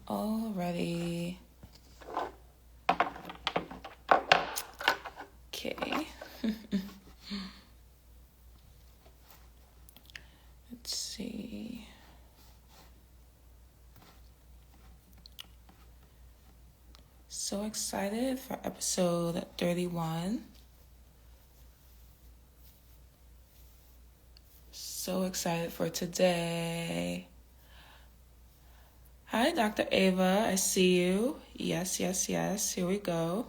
Alrighty. Okay. Let's see. So excited for episode 31. So excited for today. Hi, Dr. Eva. I see you. Yes, yes, yes. Here we go.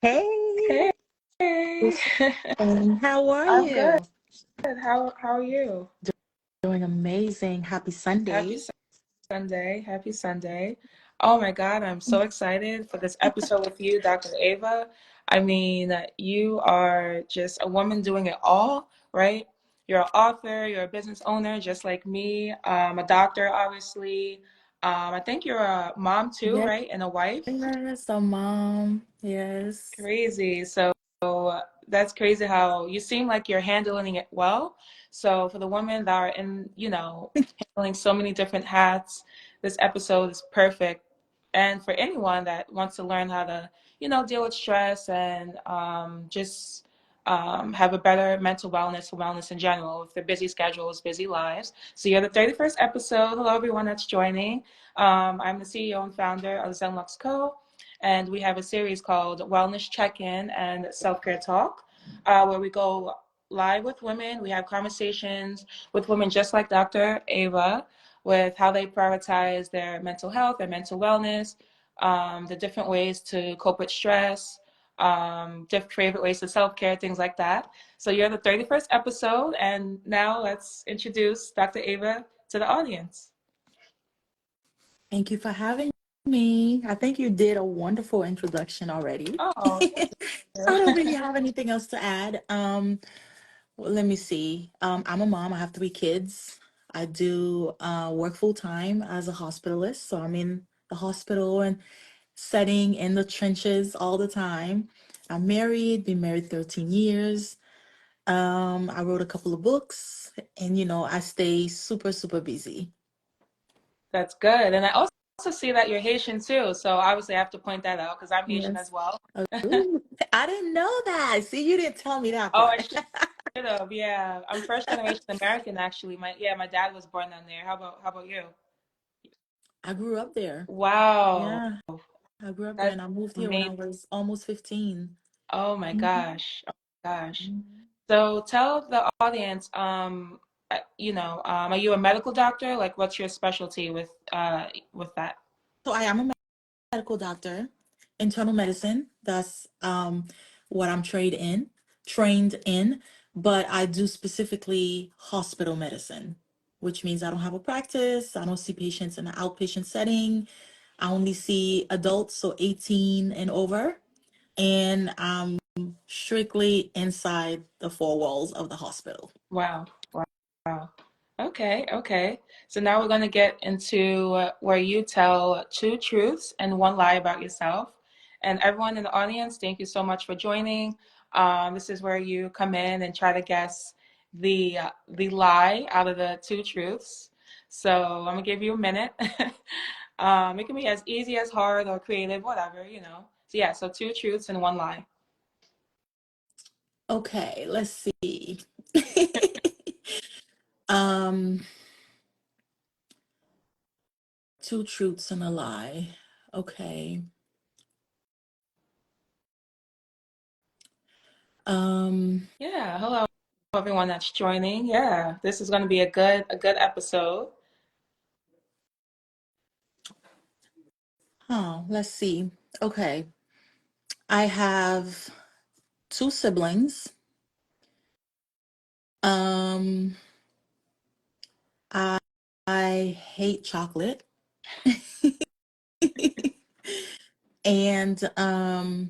Hey, Hey. and how are I'm good. you? How are you? Doing amazing. Happy Happy Sunday. Sunday. Happy Sunday. Oh my God, I'm so excited for this episode with you, Dr. Ava. I mean, you are just a woman doing it all, right? You're an author, you're a business owner, just like me, a doctor, obviously. I think you're a mom too, Yes, right? And a wife. a mom. Yes. Crazy. So that's crazy how you seem like you're handling it well. So for the women that are in, handling so many different hats, this episode is perfect. And for anyone that wants to learn how to, deal with stress and just have a better mental wellness or wellness in general with their busy schedules, busy lives. So you're the 31st episode. Hello, everyone that's joining. I'm the CEO and founder of ZenLuxCo, and we have a series called Wellness Check In and Selfcare Talk, where we go live with women. We have conversations with women just like Dr. Ava, with how they prioritize their mental health, their mental wellness, the different ways to cope with stress, different favorite ways to self-care, things like that. So you're the 31st episode, and now let's introduce Dr. Ava to the audience. Thank you for having me. I think you did a wonderful introduction already. Oh, thank I don't really you. have anything else to add. Well, let me see. I'm a mom. I have 3 kids. I do work full time as a hospitalist, so I'm in the hospital and setting in the trenches all the time. I'm married, been married 13 years. I wrote a couple of books and I stay super, super busy. That's good. And I also see that you're Haitian too. So obviously I have to point that out because I'm Haitian as Yes. well. Ooh, I didn't know that. See, you didn't tell me that Oh, I part. should have. Yeah. I'm first generation American actually. My dad was born down there. How about you? I grew up there. Wow. Yeah, I grew up there That's and I moved here when I amazing. was almost 15. Oh my Mhm. gosh. Oh my gosh. Mhm. So tell the audience, are you a medical doctor? Like what's your specialty with that? So I am a medical doctor, internal medicine. That's what I'm trained in, but I do specifically hospital medicine, which means I don't have a practice. I don't see patients in an outpatient setting. I only see adults, so 18 and over, and I'm strictly inside the four walls of the hospital. Wow. Wow. Okay, okay. So now we're going to get into where you tell two truths and one lie about yourself. And everyone in the audience, thank you so much for joining. This is where you come in and try to guess the lie out of the two truths. So I'm gonna give you a minute. It can be as easy as hard or creative, whatever. So yeah, so two truths and one lie. Okay, let's see. um, Two truths and a lie. Okay. Um, Yeah, hello everyone that's joining. Yeah, this is going to be a good episode. let's see. Okay. I have two siblings. Um, I, I hate chocolate. And I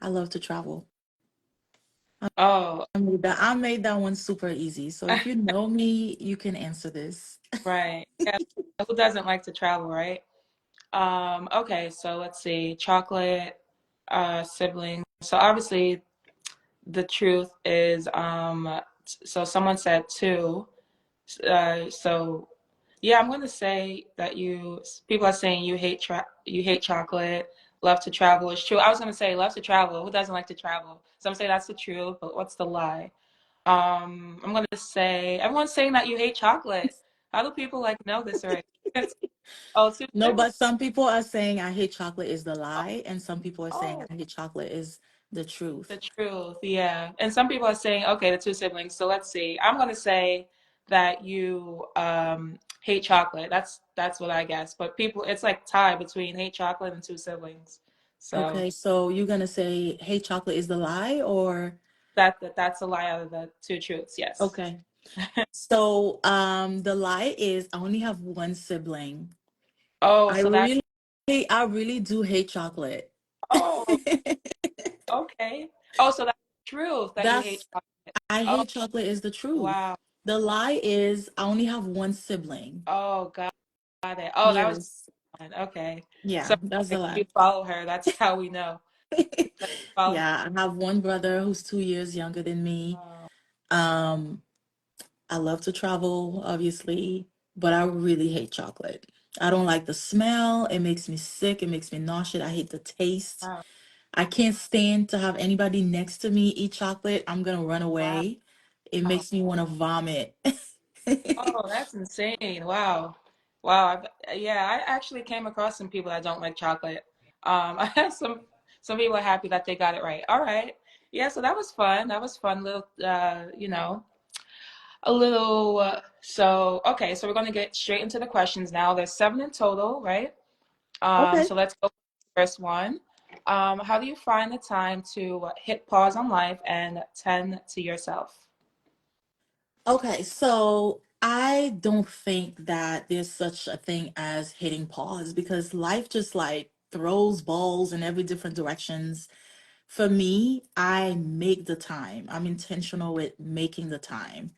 love to travel. Oh, I made that one super easy. So if you know me, you can answer this. right. Yeah, who doesn't like to travel, right? Okay, so let's see. Chocolate, siblings. So obviously the truth is, so someone said two. So yeah, I'm gonna say that people are saying you hate chocolate, love to travel. It's true. I was gonna say love to travel. Who doesn't like to travel? Some say that's the truth, but what's the lie? I'm gonna say everyone's saying that you hate chocolate. How do people like know this already? Oh, two No, siblings. but some people are saying I hate chocolate is the Oh, lie, and some people are saying oh, I hate chocolate is the the truth. truth. Yeah. And some people are saying, okay, the two siblings. So let's see. I'm gonna say that you hate chocolate. That's what I guess. But people, it's like tie between hate chocolate and two siblings. So Okay, so you're gonna say hate chocolate is the lie, or that's a lie out of the two truths. Yes. okay. So the lie is I only have one sibling. Oh, I so that. really I really do hate chocolate. Oh, okay. Oh, so that's the truth that you hate That's chocolate. I Oh, hate chocolate is the truth. wow. The lie is I only have one sibling. Oh, got it. Oh, that was Yes. fun. Okay. Yeah, So that's the if you lie. follow her, that's how we know. That you follow her. Yeah, I have one brother who's 2 years younger than me. Oh, Um, I love to travel, obviously, but I really hate chocolate. I don't like the smell. It makes me sick. It makes me nauseous. I hate the taste. wow. I can't stand to have anybody next to me eat chocolate. I'm gonna run Wow. away. It makes me want to vomit. Oh, that's insane. Wow. Wow. Yeah, I actually came across some people that don't like chocolate. I have some people are happy that they got it right. All right. Yeah, so that was fun. That was fun. Little, a little. So okay, so we're gonna get straight into the questions now. There's seven in total, right? Okay. So let's go with the first one. How do you find the time to hit pause on life and tend to yourself? Okay, so I don't think that there's such a thing as hitting pause because life just like throws balls in every different directions. For me, I make the time. I'm intentional with making the time.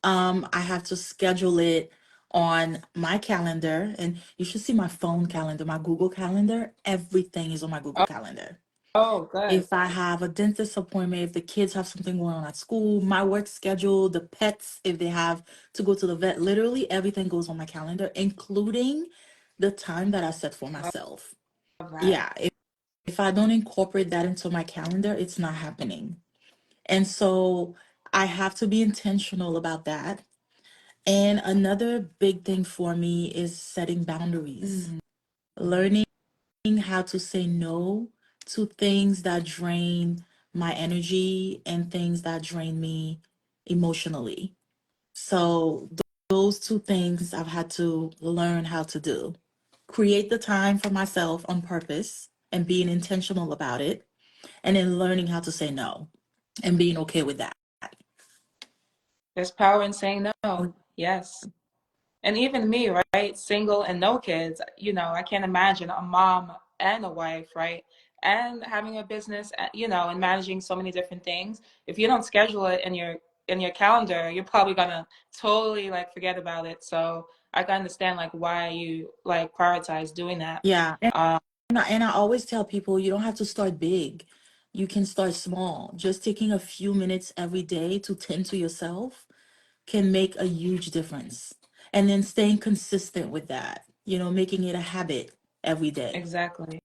I have to schedule it on my calendar, and you should see my phone calendar, my Google Calendar. Everything is on my Google Oh, Calendar. oh, good. If I have a dentist appointment, if the kids have something going on at school, my work schedule, the pets, if they have to go to the vet, literally everything goes on my calendar, including the time that I set for Love myself. that. Yeah, if I don't incorporate that into my calendar, it's not happening. And so I have to be intentional about that. And another big thing for me is setting boundaries, Mm, learning how to say no to things that drain my energy and things that drain me emotionally. So those two things I've had to learn how to do. Create the time for myself on purpose and being intentional about it, and then learning how to say no and being okay with that. there's power in saying no. Yes. And even me, right? Single and no kids, I can't imagine a mom and a wife, right? And having a business, and managing so many different things. If you don't schedule it in your calendar, you're probably gonna totally like forget about it. So I can understand like why you like prioritize doing that. Yeah. Um, And I always tell people you don't have to start big. You can start small. Just taking a few minutes every day to tend to yourself can make a huge difference. And then staying consistent with that, making it a habit every day. exactly,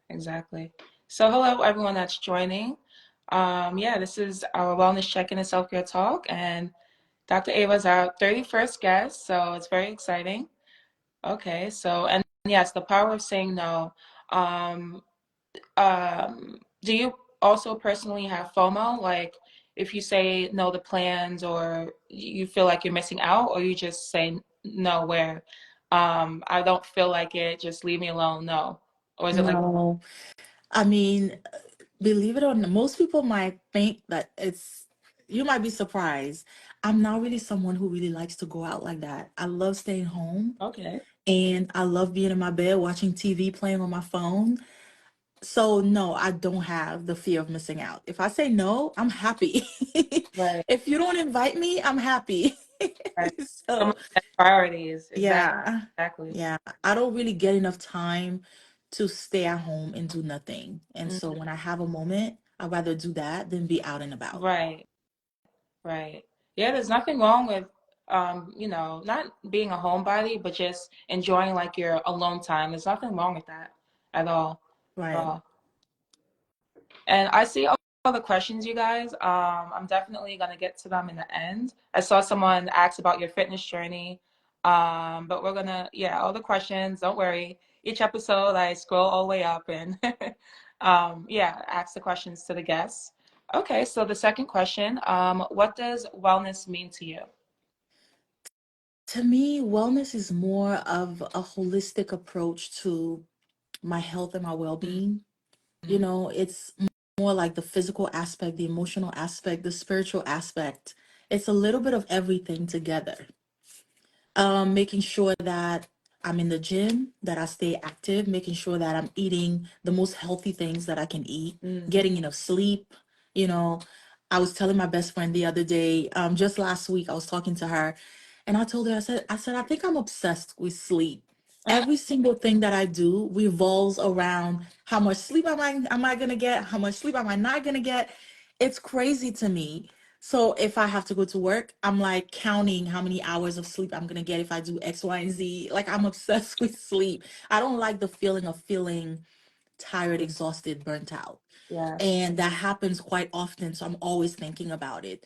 exactly. So hello everyone that's joining. Yeah, this is our wellness check-in and self-care talk, and Dr. Ava is our 31st guest, so it's very exciting. Okay, so, and yes, the power of saying no. Um, do you also personally have FOMO? Like, if you say no to plans or you feel like you're missing out, or you just say no where I don't feel like it, just leave me alone, no. Or is it like, No, I mean, believe it or not, most people might think that you might be surprised. I'm not really someone who really likes to go out like that. I love staying home okay, and I love being in my bed watching TV, playing on my phone. So no, I don't have the fear of missing out. If I say no, I'm happy. right, If you don't invite me, I'm happy. right. So Priorities, Yeah. exactly. Yeah. I don't really get enough time to stay at home and do nothing. And so Mm, when I have a moment, I'd rather do that than be out and about. right, right. Yeah, there's nothing wrong with not being a homebody, but just enjoying like your alone time. There's nothing wrong with that at all. At Right. all. And I see all the questions, you guys. I'm definitely gonna get to them in the end. I saw someone ask about your fitness journey. But we're gonna, yeah, all the questions, don't worry. Each episode I scroll all the way up and yeah, ask the questions to the guests. Okay, so the second question, what does wellness mean to you? To me, wellness is more of a holistic approach to my health and my well-being. You Mhm. know, it's more like the physical aspect, the emotional aspect, the spiritual aspect. It's a little bit of everything together. Making sure that I'm in the gym, that I stay active, making sure that I'm eating the most healthy things that I can eat, Mm. getting enough sleep. You know, I was telling my best friend the other day, just last week, I was talking to her, and I told her, I said, I think I'm obsessed with sleep. Every single thing that I do revolves around how much sleep am I gonna get, how much sleep am I not gonna get. It's crazy to me. So if I have to go to work, I'm like counting how many hours of sleep I'm gonna get if I do X, Y, and Z. Like I'm obsessed with sleep. I don't like the feeling of feeling tired, exhausted, burnt out. Yes, And that happens quite often. So I'm always thinking about it.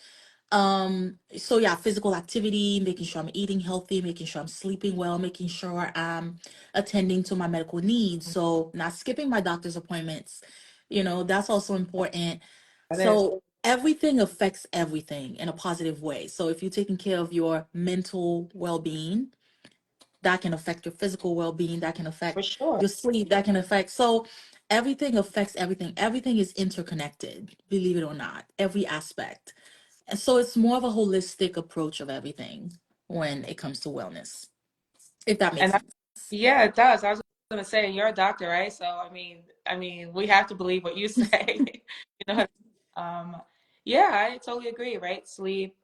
So yeah, physical activity, making sure I'm eating healthy, making sure I'm sleeping well, making sure I'm attending to my medical needs. So not skipping my doctor's appointments, that's also important. that is So everything affects everything in a positive way. So if you're taking care of your mental well-being, that can affect your physical well-being, that can for affect sure. your sleep, that can affect. So everything affects everything. Everything is interconnected, believe it or not, every aspect. And so it's more of a holistic approach of everything when it comes to wellness, if that makes And sense. yeah, it does. I was gonna say you're a doctor, right? So we have to believe what you say. You know, yeah, I totally agree, right? Sleep,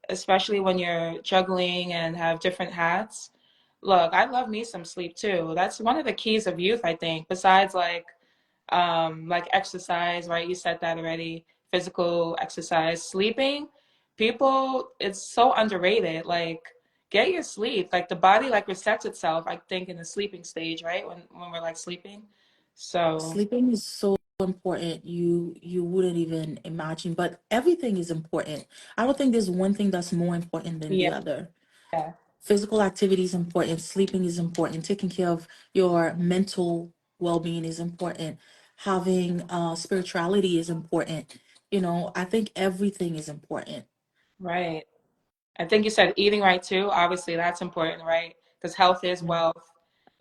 especially when you're juggling and have different hats. Look, I love me some sleep too. That's one of the keys of youth, I think, besides like exercise, right? You said that already. Physical exercise, sleeping. People, it's so underrated. Like, get your sleep. Like the body like resets itself, I think, in the sleeping stage, right? When we're like sleeping. So Sleeping is so important. You wouldn't even imagine, but everything is important. I don't think there's one thing that's more important than the yeah, other. Physical activity is important, sleeping is important, taking care of your mental well-being is important, having spirituality is important. I think everything is important. right. I think you said eating right too. Obviously, that's important, right? Because health is Mm. wealth.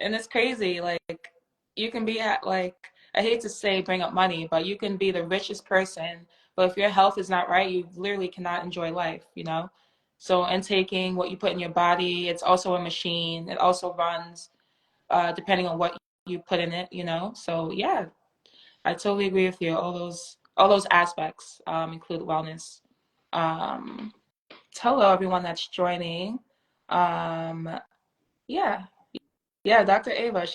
And it's crazy. Like, you can be at, like, I hate to say bring up money, but you can be the richest person. But if your health is not right, you literally cannot enjoy life, you know? So, intaking what you put in your body, it's also a machine. It also runs depending on what you put in it, you know? So, yeah, I totally agree with you. All those aspects include wellness. Um, Hello, everyone that's joining. Um, yeah, yeah, Dr. Ava,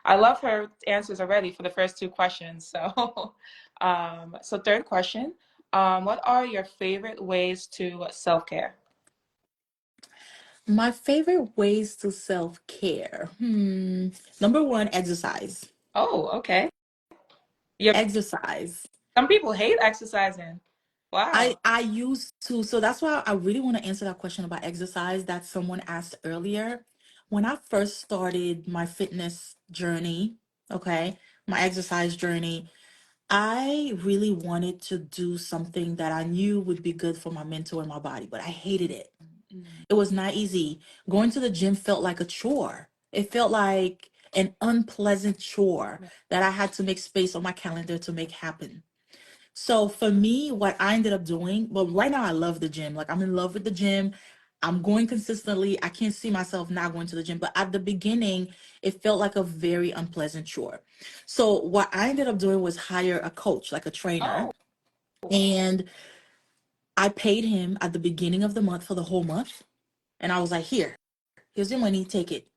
I love her answers already for the first two questions. So, so third question, what are your favorite ways to self-care? My favorite ways to self-care. Number one, exercise. Oh, okay. Yeah, Exercise. some people hate exercising. I Wow. I used to, so that's why I really want to answer that question about exercise that someone asked earlier. When I first started my fitness journey, okay, my exercise journey, I really wanted to do something that I knew would be good for my mental and my body, but I hated it. Mm, It was not easy. Going to the gym felt like a chore. It felt like an unpleasant chore right. that I had to make space on my calendar to make happen. So for me, what I ended up doing, well, right now I love the gym. Like I'm in love with the gym. I'm going consistently. I can't see myself not going to the gym. But at the beginning, it felt like a very unpleasant chore. So what I ended up doing was hire a coach, like a Oh, trainer. And I paid him at the beginning of the month for the whole month. And I was like, here's your money, take it,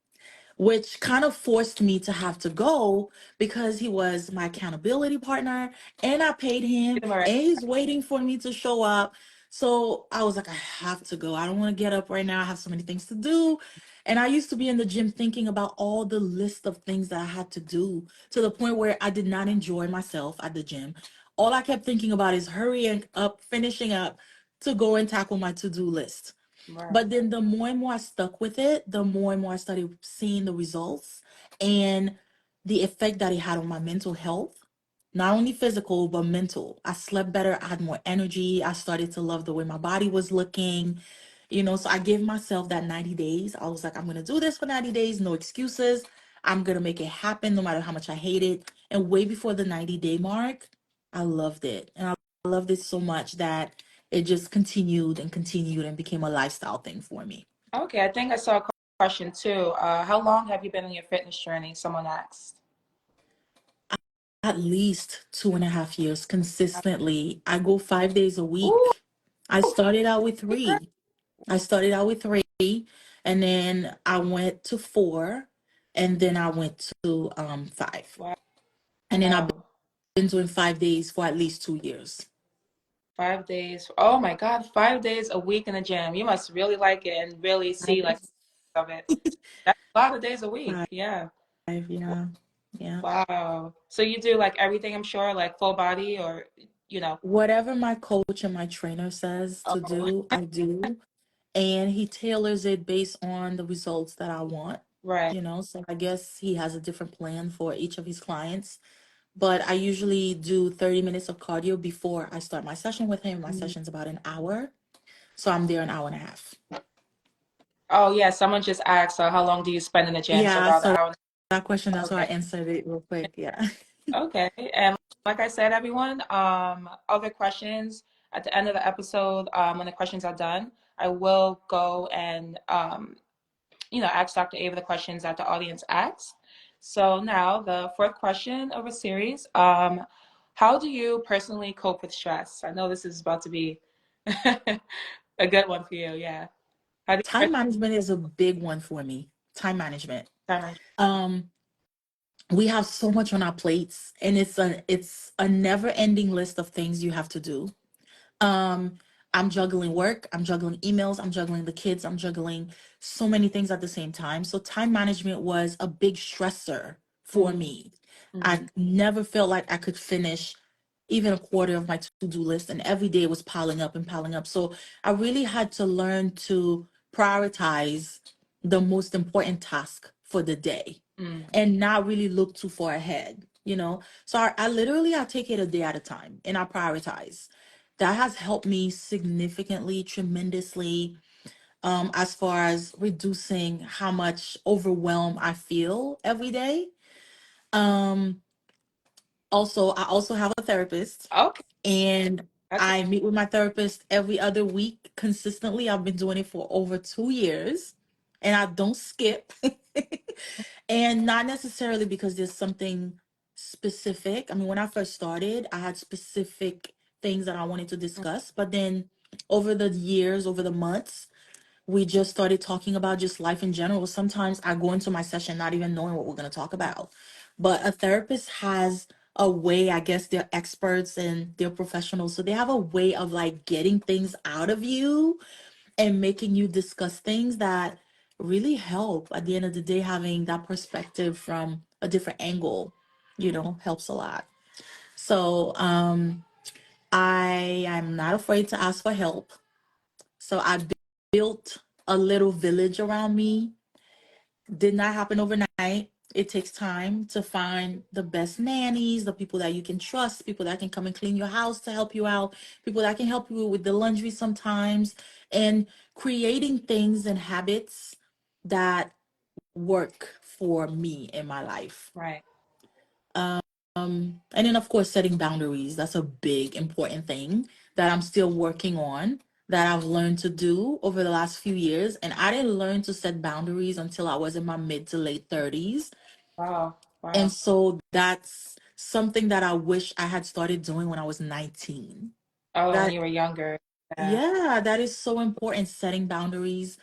which kind of forced me to have to go because he was my accountability partner and I paid him Right. and he's waiting for me to show up. So I was like, I have to go. I don't want to get up right now. I have so many things to do. And I used to be in the gym thinking about all the list of things that I had to do to the point where I did not enjoy myself at the gym. All I kept thinking about is hurrying up, finishing up to go and tackle my to-do list. Right. But then the more and more I stuck with it, the more and more I started seeing the results and the effect that it had on my mental health. Not only physical, but mental. I slept better. I had more energy. I started to love the way my body was looking. So I gave myself that 90 days. I was like, I'm going to do this for 90 days. No excuses. I'm going to make it happen no matter how much I hate it. And way before the 90-day mark, I loved it. And I loved it so much that it just continued and continued and became a lifestyle thing for me. Okay, I think I saw a question too. How long have you been on your fitness journey? Someone asked. At least 2.5 years consistently. I go 5 days a Ooh, week. I started out with congrats. three. I started out with three, and then I went to four, and then I went to five. And then I've Wow. been doing 5 days for at least 2 years. 5 days. Oh my God, 5 days a week in the gym. You must really like it and really see like Five, of it. That's a lot of days a week. five, Yeah. yeah. Yeah. Wow. So you do like everything, I'm sure, like full body or Whatever my coach and my trainer says to oh, do, I do. And he tailors it based on the results that I want. right. So I guess he has a different plan for each of his clients. But I usually do 30 minutes of cardio before I start my session with him. My Mm. session's about an hour. So I'm there an hour and a half. Oh yeah, someone just asked, how long do you spend in the gym? So Yeah, about an so hour. that question, that's why I Okay. answered it real quick. Yeah. Okay. And like I said, everyone, other questions at the end of the episode, when the questions are done, I will go and ask Dr. Ava the questions that the audience asks. So now the fourth question of a series, how do you personally cope with stress? I know this is about to be a good one for you. Yeah. How do you Time management is a big one for me. Time management. personally? Um, we have so much on our plates and it's a never-ending list of things you have to do. Um, I'm juggling work, I'm juggling emails, I'm juggling the kids, I'm juggling so many things at the same time. So time management was a big stressor for me. I Mm-hmm. never felt like I could finish even a quarter of my to-do list, and every day was piling up and piling up. So I really had to learn to prioritize the most important task for the day Mm. and not really look too far ahead. So I literally I take it a day at a time and I prioritize. That has helped me significantly, tremendously, as far as reducing how much overwhelm I feel every day. Um, I also have a therapist, Okay. and That's I meet with my therapist every other week consistently. I've been doing it for over 2 years, and I don't skip. And not necessarily because there's something specific. I mean, when I first started, I had specific things that I wanted to discuss, but then over the years, over the months, we just started talking about just life in general. Sometimes I go into my session not even knowing what we're going to talk about. But a therapist has a way, I guess they're experts and they're professionals. So they have a way of like getting things out of you and making you discuss things that really help. At the end of the day, having that perspective from a different angle, helps a lot. So I am not afraid to ask for help. So I built a little village around me. Did not happen overnight. It takes time to find the best nannies, the people that you can trust, people that can come and clean your house to help you out, people that can help you with the laundry sometimes, and creating things and habits that work for me in my life. right. And then, of course, setting boundaries. That's a big, important thing that I'm still working on, that I've learned to do over the last few years. And I didn't learn to set boundaries until I was in my mid to late 30s. Wow. And Wow. so that's something that I wish I had started doing when I was 19. Oh, when That, you were younger. Yeah. yeah, that is so important, setting boundaries.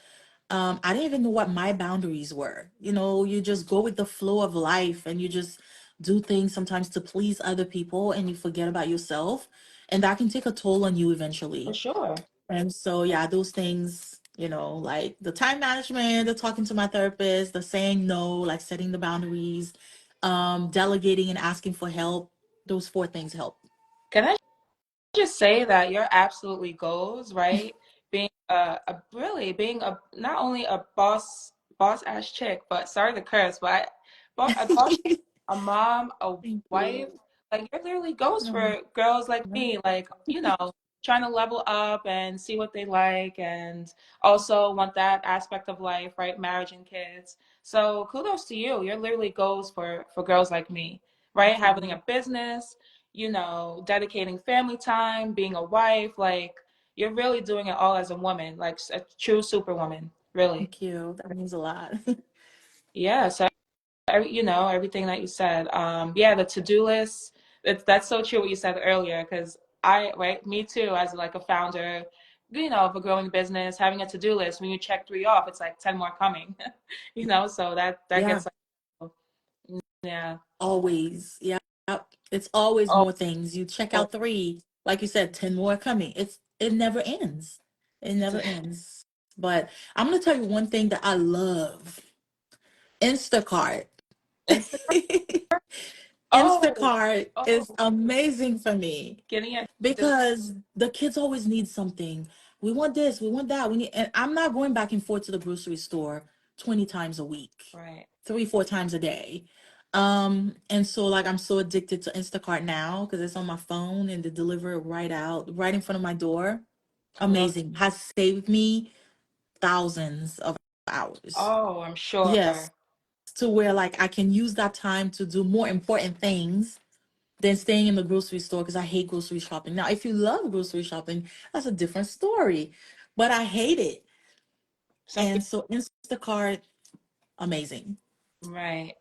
I didn't even know what my boundaries were. You know, you just go with the flow of life and you just do things sometimes to please other people and you forget about yourself. And that can take a toll on you For eventually. sure. And so, yeah, those things, like the time management, the talking to my therapist, the saying no, like setting the boundaries, delegating and asking for help, those four things help. Can I just say that your absolutely goals, right? Being a really being a not only a boss ass chick, but sorry to curse, but a boss, a mom, a Thank wife, you. like your literally goes Um, for girls like me, like, trying to level up and see what they like and also want that aspect of life, right? Marriage and kids. So kudos to you. Your literally goes for girls like me, right? Thank Having you. a business, dedicating family time, being a wife, like you're really doing it all as a woman, like a true superwoman, really. Thank you. That means a lot. Yeah, so everything that you said. Yeah, the to-do list, that's so true what you said earlier, because right, me too, as like a founder, of a growing business, having a to-do list, when you check three off, it's like 10 more coming, so that Yeah, gets like, yeah. always. Yeah. Yep. It's always Oh, more things. You check out three, like you said, 10 more coming. It never ends. It never ends. But I'm gonna tell you one thing that I love. Instacart. Instagram. Oh, Instacart is oh, amazing for me getting it. because the kids always need something. We want this, we want that. We need, and I'm not going back and forth to the grocery store 20 times a week, Right. 3, 4 times a day. And so like I'm so addicted to Instacart now because it's on my phone and they deliver it right out, right in front of my door. Love. Amazing. Has saved me thousands of hours. Oh, I'm sure. Yes, to where like I can use that time to do more important things than staying in the grocery store because I hate grocery shopping. Now, if you love grocery shopping, that's a different story, but I hate it. Some And so Instacart, amazing. Right.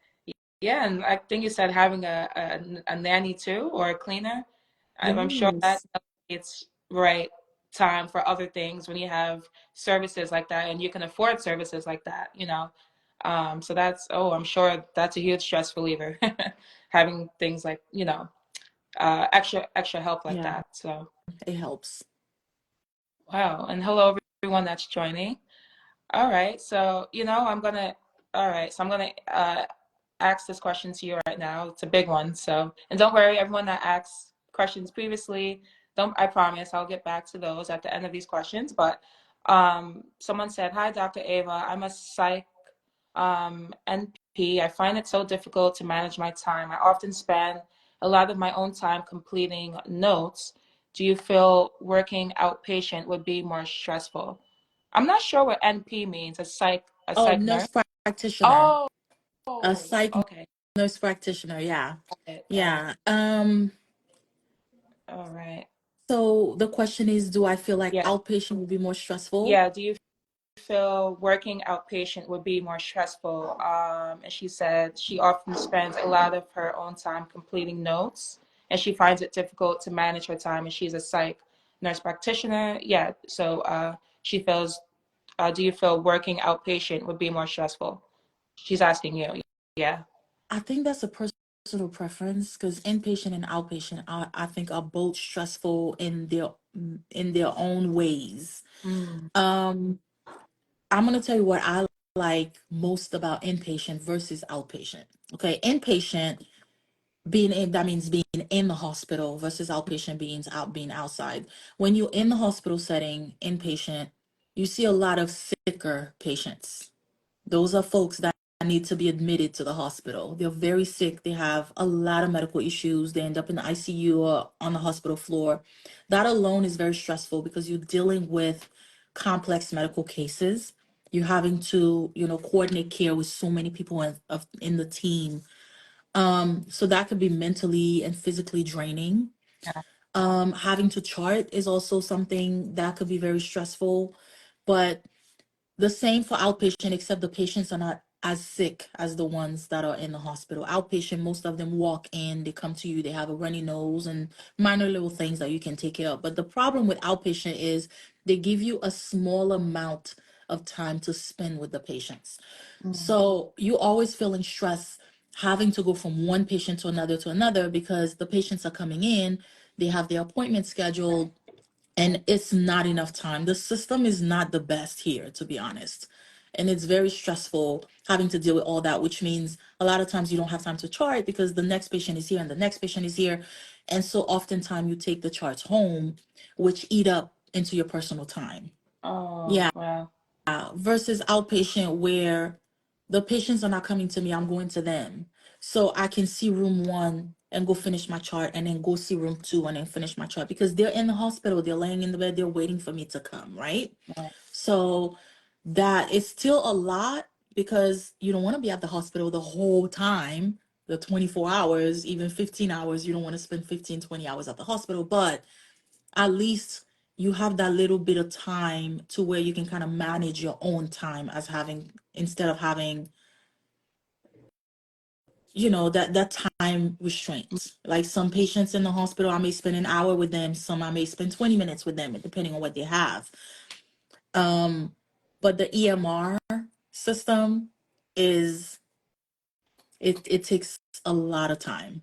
Yeah, and I think you said having a nanny too or a cleaner. I'm sure that Yes. it's right time for other things when you have services like that and you can afford services like that. So I'm sure that's a huge stress reliever, having things like, extra help like Yeah, that. So, it helps. wow. And hello everyone that's joining. All right. All right. So I'm gonna ask this question to you right now. It's a big one. So, and don't worry, everyone that asked questions previously, I promise I'll get back to those at the end of these questions. But someone said, "Hi, Dr. Ava. I'm a psych NP. I find it so difficult to manage my time. I often spend a lot of my own time completing notes. Do you feel working outpatient would be more stressful?" I'm not sure what NP means. A Oh, psych nurse. nurse practitioner. Oh, A psych okay. nurse practitioner, yeah. Got it. Yeah. All right. So the question is, do I feel like Yeah. outpatient would be more stressful? Yeah. Do you feel working outpatient would be more stressful? And she said she often spends a lot of her own time completing notes, and she finds it difficult to manage her time. And she's a psych nurse practitioner. Yeah. So she feels. Do you feel working outpatient would be more stressful? She's asking you. Yeah. I think that's a personal preference because inpatient and outpatient, I think, are both stressful in their own ways. Mm, Um, I'm gonna tell you what I like most about inpatient versus outpatient. Okay, inpatient being in that means being in the hospital versus outpatient being outside. When you're in the hospital setting, inpatient, you see a lot of sicker patients. Those are folks that need to be admitted to the hospital. They're very sick. They have a lot of medical issues. They end up in the ICU or on the hospital floor. That alone is very stressful because you're dealing with complex medical cases. You're having to, coordinate care with so many people in the team. So that could be mentally and physically draining. yeah. Having to chart is also something that could be very stressful. But the same for outpatient, except the patients are not as sick as the ones that are in the hospital. Outpatient, most of them walk in, they come to you, they have a runny nose and minor little things that you can take care of. But the problem with outpatient is they give you a small amount of time to spend with the patients. Mm. So you always feeling stress having to go from one patient to another because the patients are coming in, they have their appointment scheduled, and it's not enough time. The system is not the best here, to be honest. And it's very stressful having to deal with all that, which means a lot of times you don't have time to chart because the next patient is here and the next patient is here. And so oftentimes you take the charts home, which eat up into your personal time. Oh, Yeah, wow. versus outpatient where the patients are not coming to me, I'm going to them. So I can see room one and go finish my chart and then go see room two and then finish my chart because they're in the hospital, they're laying in the bed, they're waiting for me to come, right? Right. So that is still a lot because you don't want to be at the hospital the whole time, the 24 hours, even 15 hours. You don't want to spend 15, 20 hours at the hospital, but at least you have that little bit of time to where you can kind of manage your own time as having instead of having that time restraint. Like some patients in the hospital, I may spend an hour with them, some I may spend 20 minutes with them depending on what they have. But the EMR system is it takes a lot of time.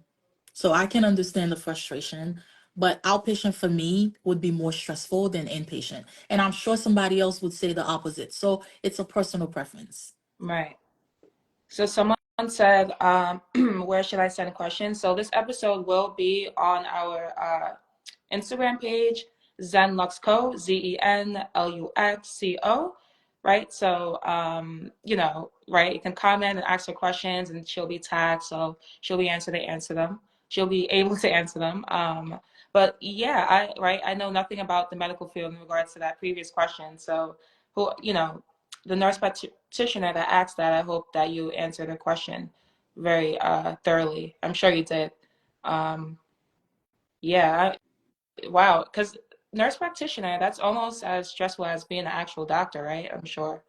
So I can understand the frustration, but outpatient for me would be more stressful than inpatient. And I'm sure somebody else would say the opposite. So it's a personal preference. Right. So someone said, where should I send questions? So this episode will be on our Instagram page, ZenLuxCo, ZenLuxCo, right? So, right, you can comment and ask her questions and she'll be tagged. So she'll be able to answer them. She'll be able to answer them. But yeah, I know nothing about the medical field in regards to that previous question. So who, the nurse practitioner that asked that, I hope that you answered her question very thoroughly. I'm sure you did. Um, yeah, wow, because nurse practitioner, that's almost as stressful as being an actual doctor, right? I'm sure.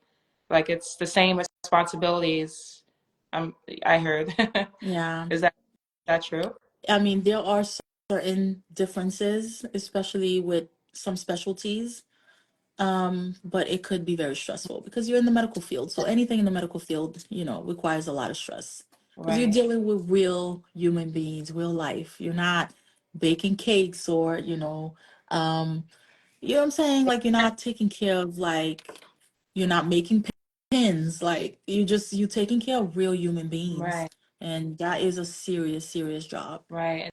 Like it's the same responsibilities. I heard. Yeah. Is that true? I mean, there are certain differences, especially with some specialties. But it could be very stressful because you're in the medical field. So anything in the medical field, requires a lot of stress because you're Right, dealing with real human beings, real life. You're not baking cakes or, um, you know what I'm saying? Like you're not taking care of you're not making pins. Like you taking care of real human beings. right, And that is a serious, serious job. right.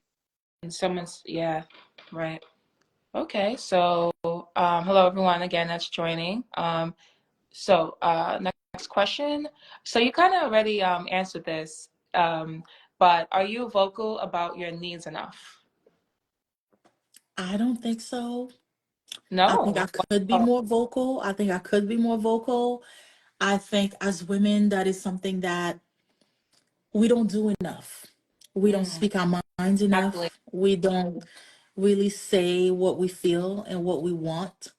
And someone's, yeah, right. Okay, so hello everyone again that's joining. So next question. So you kind of already answered this, but are you vocal about your needs enough? I don't think so. I think I No. could be Wow. more vocal. I think I could be more vocal. I think as women, that is something that we don't do enough. We don't Mm, speak our minds exactly. enough. We don't really say what we feel and what we want.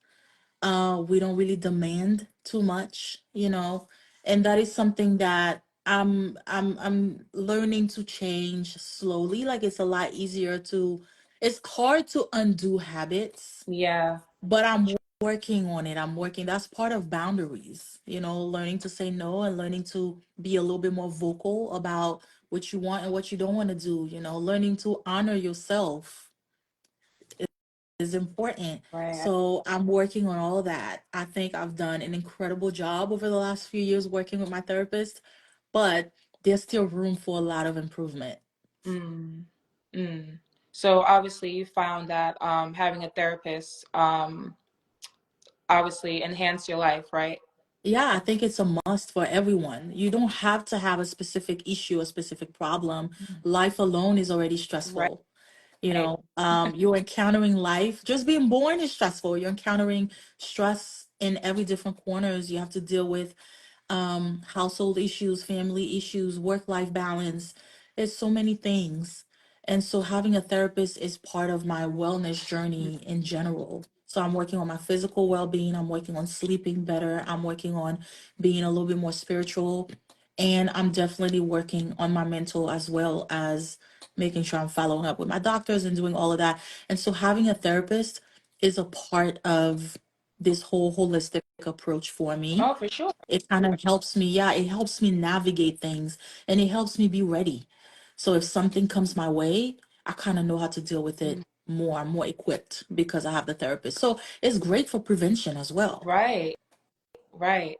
We don't really demand too much, and that is something that I'm learning to change slowly. Like it's a lot easier to. It's hard to undo habits, Yeah. but I'm working on it. I'm working. That's part of boundaries, learning to say no and learning to be a little bit more vocal about what you want and what you don't want to do, learning to honor yourself is important. Right. So I'm working on all that. I think I've done an incredible job over the last few years working with my therapist, but there's still room for a lot of improvement. Mm, mm. So obviously you found that having a therapist obviously enhanced your life, right? Yeah, I think it's a must for everyone. You don't have to have a specific issue, a specific problem. Life alone is already Right. stressful. You're encountering life. Just being born is stressful. You're encountering stress in every different corners. You have to deal with household issues, family issues, work-life balance. There's so many things. And so having a therapist is part of my wellness journey in general. So I'm working on my physical well-being, I'm working on sleeping better, I'm working on being a little bit more spiritual, and I'm definitely working on my mental as well as making sure I'm following up with my doctors and doing all of that. And so having a therapist is a part of this whole holistic approach for me. Oh, for sure. It kind of helps me, yeah, it helps me navigate things and it helps me be ready. So if something comes my way, I kind of know how to deal with Mm. it more. I'm more equipped because I have the therapist. So it's great for prevention as well. Right, right.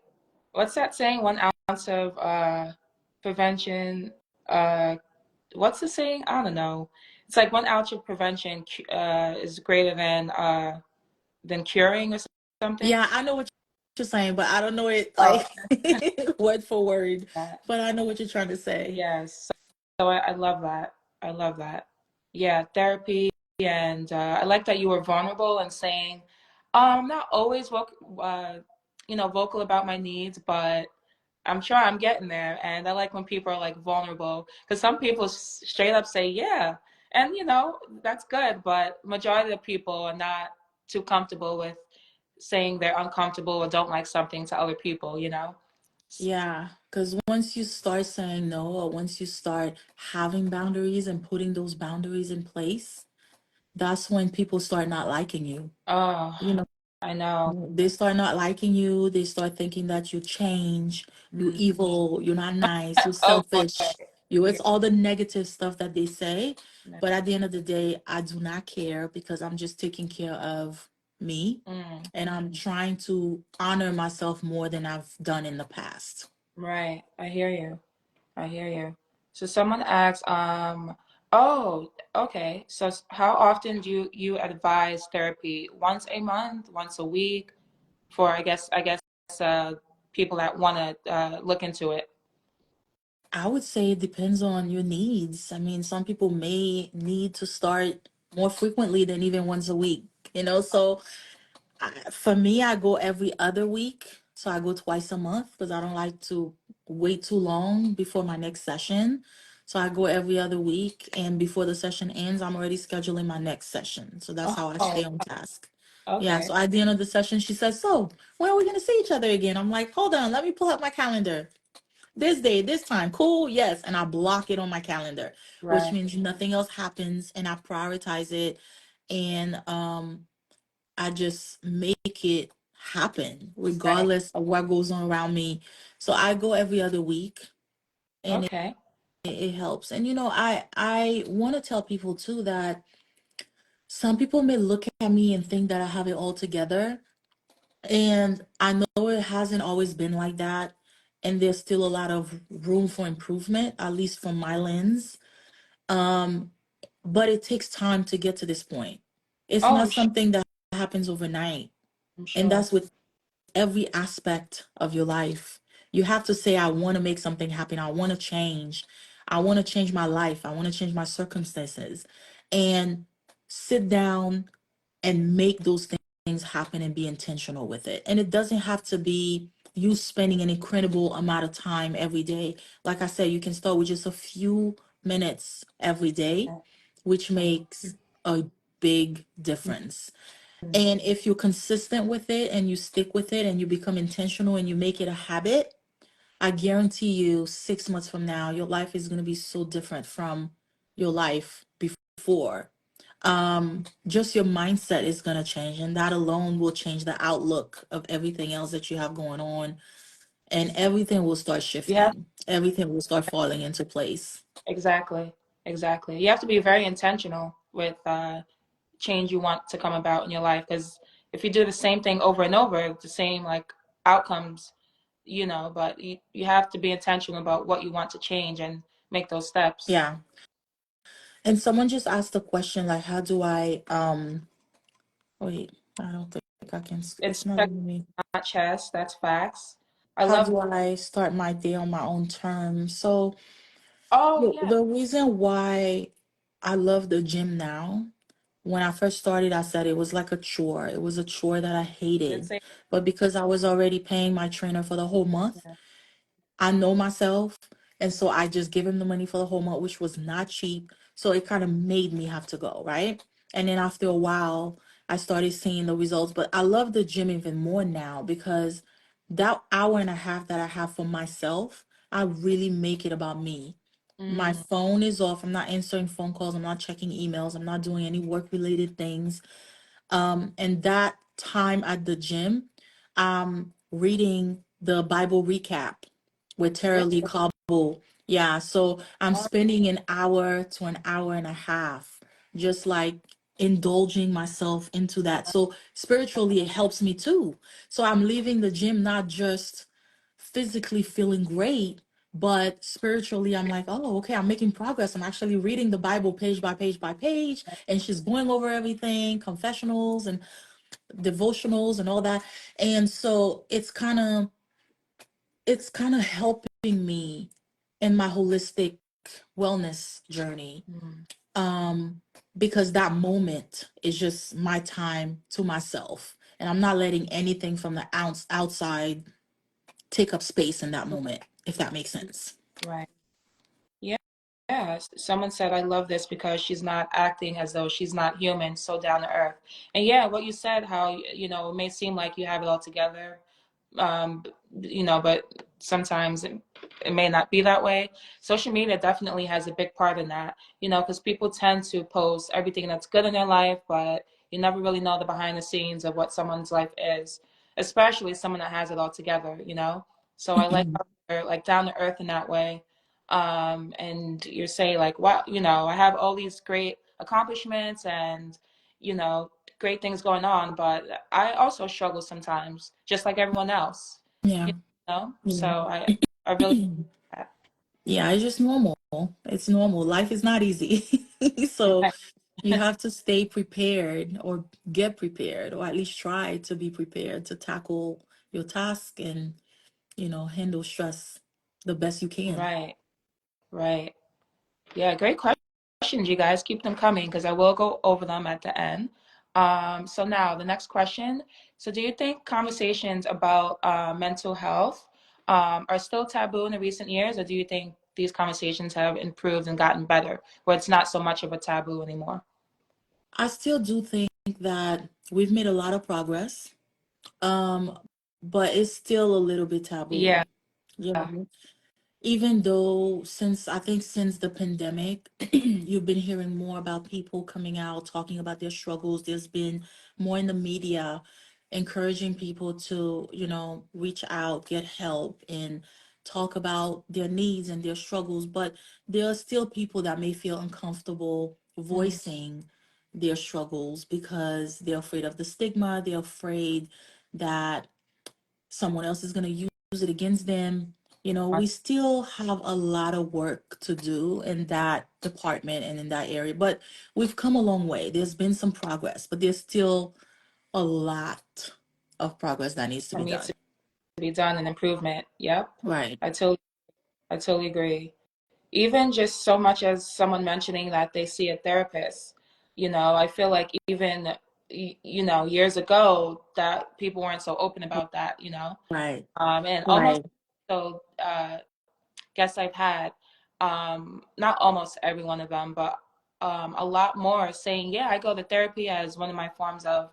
What's that saying? 1 ounce of prevention. Uh, what's the saying? I don't know. It's like 1 ounce of prevention is greater than curing or something. Yeah, I know what you're saying, but I don't know it Oh, like word for word. that. But I know what you're trying to say. Yes. So I love that. I love that. Yeah, therapy, and I like that you were vulnerable and saying, I'm not always vocal about my needs, but I'm sure I'm getting there. And I like when people are like vulnerable, because some people straight up say, yeah, and that's good, but majority of the people are not too comfortable with saying they're uncomfortable or don't like something to other people. Yeah, because once you start saying no, or once you start having boundaries and putting those boundaries in place, that's when people start not liking you. Oh, You know, I know. they start not liking you. They start thinking that you change, you Mm. evil, you're not nice, you're Oh boy. selfish. You, Yeah. it's all the negative stuff that they say. But at the end of the day, I do not care because I'm just taking care of me Mm, and I'm trying to honor myself more than I've done in the past. right. I hear you. I hear you. So someone asks, oh, okay. So how often do you advise therapy? Once a month, once a week, for I guess uh, people that want to look into it. I would say it depends on your needs. I mean, some people may need to start more frequently than even once a week, So for me, I go every other week. So I go twice a month because I don't like to wait too long before my next session. So I go every other week. And before the session ends, I'm already scheduling my next session. So that's how I Oh, stay on task. Yeah. okay. So at the end of the session, she says, so when are we going to see each other again? I'm like, hold on, let me pull up my calendar. This day, this time, cool, yes. And I block it on my calendar, which Right. means nothing else happens and I prioritize it. And I just make it happen Right. regardless of what goes on around me. So I go every other week and Okay. it helps. And I want to tell people too that some people may look at me and think that I have it all together. And I know it hasn't always been like that. And there's still a lot of room for improvement, at least from my lens. Um, but it takes time to get to this point. It's Oh, not something that happens overnight. I'm And sure. that's with every aspect of your life. You have to say, I want to make something happen. I want to change. I want to change my life. I want to change my circumstances. And sit down and make those things happen and be intentional with it. And it doesn't have to be you spending an incredible amount of time every day. Like I said, you can start with just a few minutes every day, which makes a big difference. And if you're consistent with it and you stick with it and you become intentional and you make it a habit, I guarantee you 6 months from now, your life is going to be so different from your life before. Just your mindset is going to change, and that alone will change the outlook of everything else that you have going on, and everything will start You have shifting. Everything will start falling into place. exactly, exactly. You have to be very intentional with change you want to come about in your life, because if you do the same thing over and over, the same like outcomes, but you have to be intentional about what you want to change and make those steps. Yeah. And someone just asked a question like, how do I, wait, I don't think I can, it's It's not check, letting me. not chess. That's facts. I How love. do I start my day on my own terms? So Oh the yeah, the reason why I love the gym now, when I first started, I said it was like a chore. It was a chore that I you did hated. say But because I was already paying my trainer for the whole month, yeah. I know myself. And so I just give him the money for the whole month, which was not cheap. So it kind of made me have to go, right? And then after a while, I started seeing the results. But I love the gym even more now because that hour and a half that I have for myself, I really make it about me. My Mm, phone is off. I'm not answering phone calls. I'm not checking emails. I'm not doing any work related things. And that time at the gym, reading the Bible recap with Tara Really? Lee Cobble. Yeah, so I'm Oh, spending an hour to an hour and a half just like indulging myself into that. So spiritually, it helps me too. So I'm leaving the gym not just physically feeling great, but spiritually, I'm like, oh, okay, I'm making progress. I'm actually reading the Bible page by page by page, and she's going over everything, confessionals and devotionals and all that. And so it's kind of helping me in my holistic wellness journey. mm, Um, because that moment is just my time to myself. And I'm not letting anything from the outside take up space in that moment, if that makes sense. right. Yeah. Yeah, someone said, I love this because she's not acting as though she's not human, so down to earth. And yeah, what you said, how, it may seem like you have it all together, um, but sometimes it may not be that way. Social media definitely has a big part in that, because people tend to post everything that's good in their life, but you never really know the behind the scenes of what someone's life is, especially someone that has it all together. So I like how you're like down to earth in that way. And you're saying like, wow, I have all these great accomplishments and, you know, great things going on, but I also struggle sometimes, just like everyone else, Yeah. you know? So Yeah. I really, that. Yeah, it's just normal. It's normal. Life is not easy. So Right, you have to stay prepared or get prepared or at least try to be prepared to tackle your task and, handle stress the best you can. right, right. Yeah, great questions, you guys. Keep them coming because I will go over them at the end. So now the next question. So do you think conversations about mental health are still taboo in the recent years, or do you think these conversations have improved and gotten better, where it's not so much of a taboo anymore? I still do think that we've made a lot of progress, um, but it's still a little bit taboo. Yeah, You know, even though since the pandemic, you've been hearing more about people coming out talking about their struggles. There's been more in the media encouraging people to, reach out, get help, and talk about their needs and their struggles. But there are still people that may feel uncomfortable mm, voicing their struggles because they're afraid of the stigma. They're afraid that someone else is going to use it against them. We still have a lot of work to do in that department and in that area, but we've come a long way. There's been some progress, but there's still a lot of progress that needs to that be needs done. to be done and improvement. Yep, Right. I totally, I totally agree. Even just so much as someone mentioning that they see a therapist, I feel like even, years ago that people weren't so open about that. Right. And almost Right. so guess I've had, not almost every one of them, but a lot more saying, yeah, I go to therapy as one of my forms of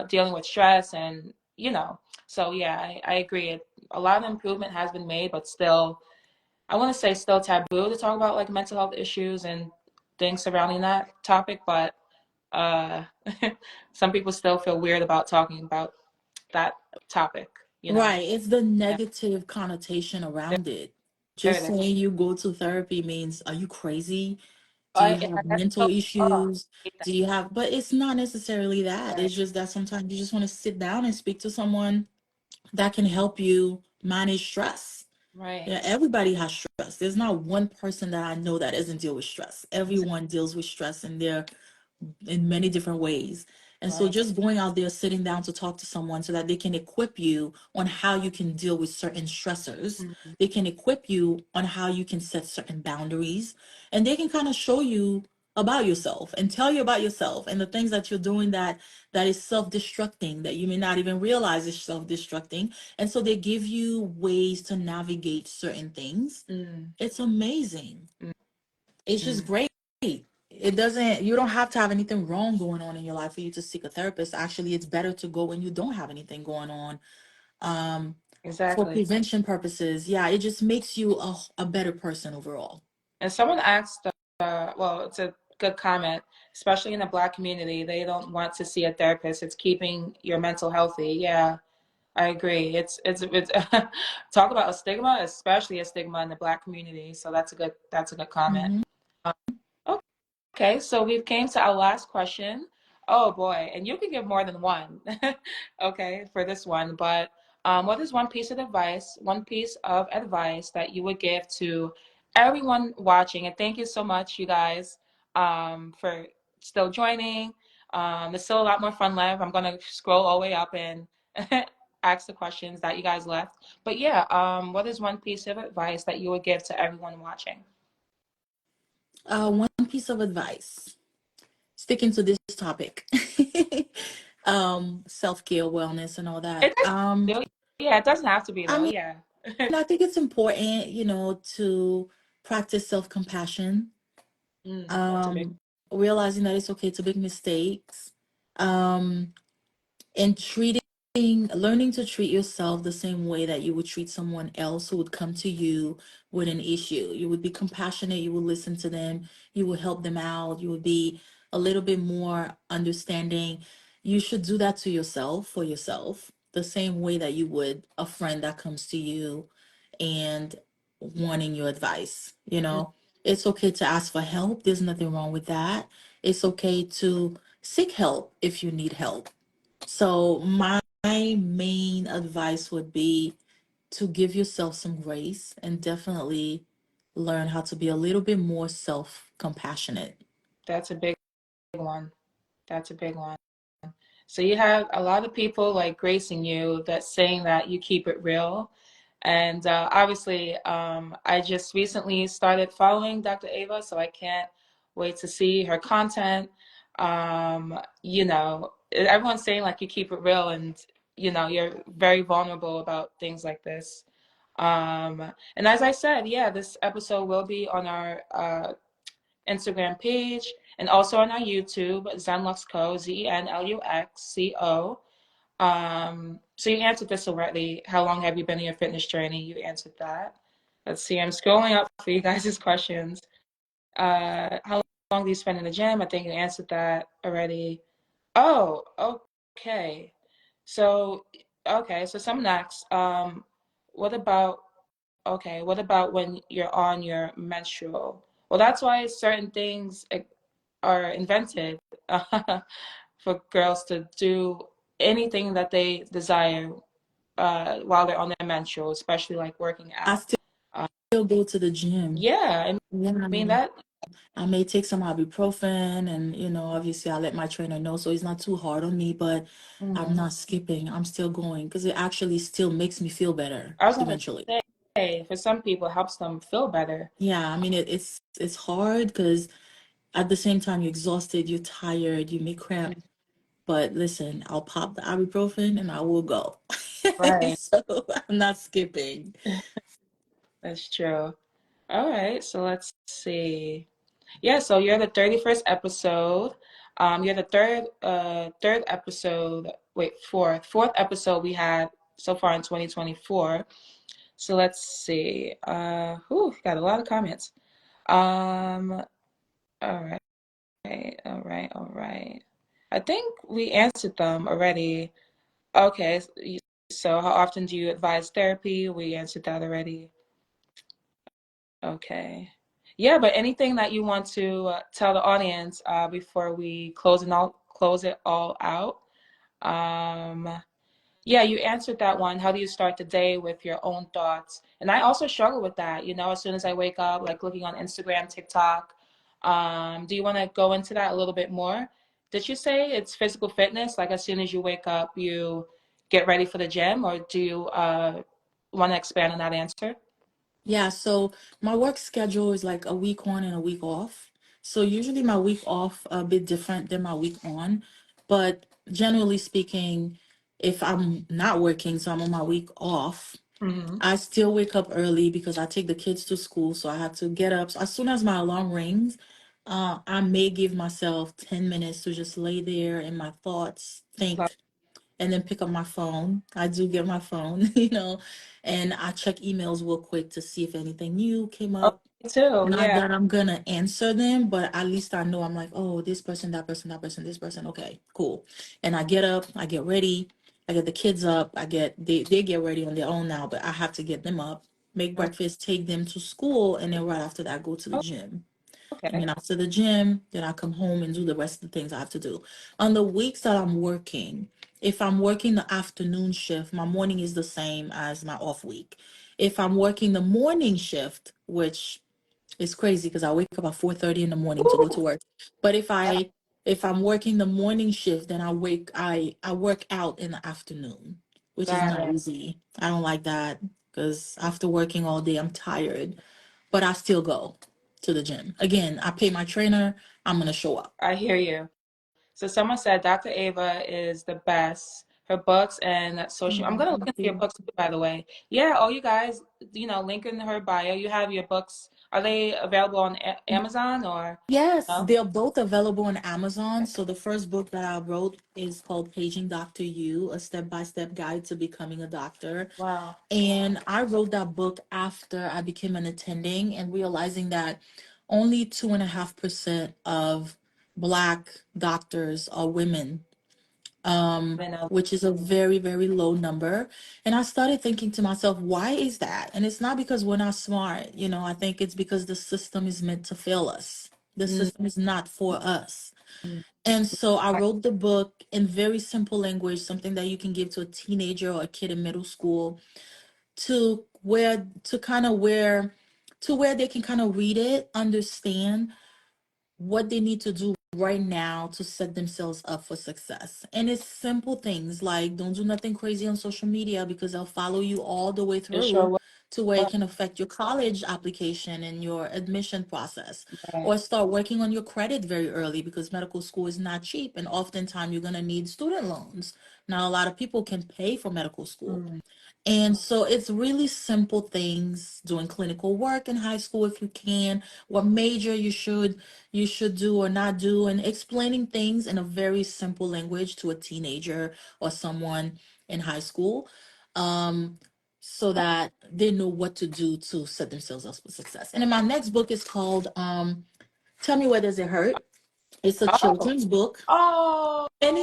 dealing with stress and. So yeah, I agree. A lot of improvement has been made, but still, I want to say still taboo to talk about like mental health issues and things surrounding that topic, but uh, some people still feel weird about talking about that topic. Right. It's the Yeah, negative connotation there, around it. there Just it is. saying you go to therapy means, are you crazy? Do I, you and have that's mental so, oh, I issues? hate that. Do you have, but it's not necessarily that. Right, It's just that sometimes you just want to sit down and speak to someone that can help you manage stress. right. Yeah, everybody has stress. There's not one person that I know that doesn't deal with stress. Everyone deals with stress in many different ways. And so Right. just going out there, sitting down to talk to someone so that they can equip you on how you can deal with certain stressors. Mm, They can equip you on how you can set certain boundaries. And they can kind of show you about yourself and tell you about yourself and the things that you're doing that is self-destructing that you may not even realize is self-destructing. And so they give you ways to navigate certain things. mm, It's amazing. mm, It's just mm. great. You don't have to have anything wrong going on in your life for you to seek a therapist. Actually, it's better to go when you don't have anything going on. Um, for Exactly. prevention purposes, yeah, it just makes you a better person overall. And someone asked, well, it's good comment, especially in the Black community. They don't want to see a therapist. It's keeping your mental healthy. Yeah, I agree. It's talk about a stigma, especially a stigma in the Black community. So that's a good comment. Mm-hmm. Um, Okay, so we've came to our last question. Oh boy, and you can give more than one, okay, for this one. But what is one piece of advice that you would give to everyone watching? And thank you so much, you guys, for still joining. There's still a lot more fun left. I'm gonna scroll all the way up and ask the questions that you guys left. But yeah, what is one piece of advice that you would give to everyone watching? One piece of advice, sticking to this topic, self-care, wellness, and all that. It doesn't, yeah, it doesn't have to be I though. mean, Yeah. I think it's important, to practice self-compassion, That's a big. um, realizing that it's okay to make mistakes, um, and learning to treat yourself the same way that you would treat someone else who would come to you with an issue. You would be compassionate, you would listen to them, you would help them out, you would be a little bit more understanding. You should do that to yourself, for yourself, the same way that you would a friend that comes to you and wanting your advice. It's okay to ask for help. There's nothing wrong with that. It's okay to seek help if you need help. So my main advice would be to give yourself some grace and definitely learn how to be a little bit more self-compassionate. That's a big one. That's a big one. So you have a lot of people like gracing you that's saying that you keep it real. And obviously, I just recently started following Dr. Ava, so I can't wait to see her content. Everyone's saying like you keep it real and you're very vulnerable about things like this. And as I said, yeah, this episode will be on our Instagram page and also on our YouTube, ZenLuxCo, ZenLuxCo. So you answered this already. How long have you been in your fitness journey? You answered that. Let's see. I'm scrolling up for you guys' questions. How long do you spend in the gym? I think you answered that already. Oh, okay. So, okay. So some next. What about what about when you're on your menstrual? Well, that's why certain things are invented for girls to do anything that they desire while they're on their menstrual, especially like working I out. Uh, still go to the gym. yeah, I Yeah, mean that. I may take some ibuprofen and, obviously I let my trainer know so he's not too hard on me, but I'm Mhm. not skipping. I'm still going because it actually still makes me feel better I was gonna eventually. say, for some people, it helps them feel better. Yeah, I mean it's hard because at the same time you're exhausted, you're tired, you may cramp. But listen, I'll pop the ibuprofen and I will go. Right, So I'm not skipping. that's true. All right, so let's see. Yeah, so you're the 31st episode. You're the third episode. Wait, fourth episode we had so far in 2024. So let's see. Got a lot of comments. Um, all right, all right. I think we answered them already. Okay, so how often do you advise therapy? We answered that already. Okay. Yeah, but anything that you want to tell the audience before we close it all out? Um, yeah, you answered that one. How do you start the day with your own thoughts? And I also struggle with that, as soon as I wake up, like looking on Instagram, TikTok. Do you want to go into that a little bit more? Did you say it's physical fitness? Like as soon as you wake up, you get ready for the gym, or do you want to expand on that answer? Yeah, so my work schedule is like a week on and a week off. So usually my week off a bit different than my week on, but generally speaking, if I'm not working, so I'm on my week off, Mm-hmm. I still wake up early because I take the kids to school, so I have to get up. So as soon as my alarm rings, I may give myself 10 minutes to just lay there in my thoughts, think, and then pick up my phone. I do get my phone, you know, and I check emails real quick to see if anything new came Oh, up. me too. Not Yeah. that I'm gonna answer them, but at least I know I'm like, oh, this person, that person, that person, this person. Okay, cool. And I get up, I get ready, I get the kids up, they get ready on their own now, but I have to get them up, make Mm. breakfast, take them to school, and then right after that, go to the Oh, gym. And okay. then after the gym, then I come home and do the rest of the things I have to do. On the weeks that I'm working, if I'm working the afternoon shift, my morning is the same as my off week. If I'm working the morning shift, which is crazy because I wake up at 4:30 in the morning to go to Ooh, work. But wow, if I'm working the morning shift, then I work out in the afternoon, which is got not it. easy. I don't like that because after working all day, I'm tired, but I still go to the gym. Again, I pay my trainer, I'm gonna show up. I hear you. So someone said Dr. Ava is the best. Her books and social. I'm Oh, gonna look thank into your you. books too, by the way. Yeah, all you guys, link in her bio. You have your books. Are they available on Amazon or Yes, no? they're both available on Amazon. So the first book that I wrote is called Paging Dr. You, a step-by-step guide to becoming a doctor. Wow. And I wrote that book after I became an attending and realizing that only 2.5% of Black doctors are women, I didn't know. which is a very, very low number. And I started thinking to myself, why is that? And it's not because we're not smart. I think it's because the system is meant to fail us. The Mm, system is not for us. mm, And so I I- wrote the book in very simple language, something that you can give to a teenager or a kid in middle school to where they can kind of read it, understand what they need to do right now to set themselves up for success. And it's simple things like don't do nothing crazy on social media because they'll follow you all the way it sure through was. to where it can affect your college application and your admission process. Right. Or start working on your credit very early because medical school is not cheap and oftentimes you're going to need student loans. Now, a lot of people can pay for medical school. Mm, And so it's really simple things, doing clinical work in high school if you can, what major you should do or not do, and explaining things in a very simple language to a teenager or someone in high school, um, so that they know what to do to set themselves up for success. And then my next book is called Tell Me Where Does It Hurt? It's a oh. children's book. Oh. And